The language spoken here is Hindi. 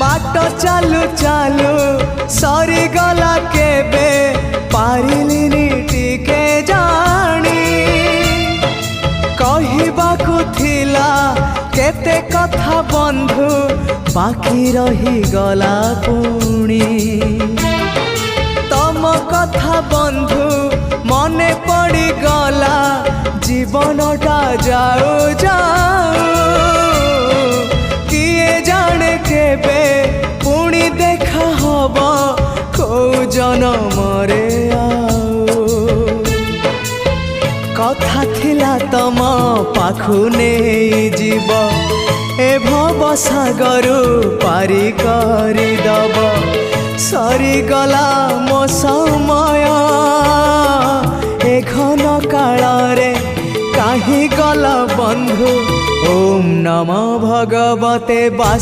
बाट चालू चालू सरीगला केबे पारिलिनी टिके जानी कहिबाकु थिला केते कथा बंधु बाकी रही गला पुणी तम कथा बंधु मने पड़ी गला जीवनटा जाऊ जाऊ किए जाने केबे पुणी देखा हब को जनमरे कथा थिला तम पाखु नहीं जीव ए भव सागरु पारी करी दब सरीगला मो समय ए घन काल रे काहे गल बंधु ओम नमो भगवते वासुदेवाय।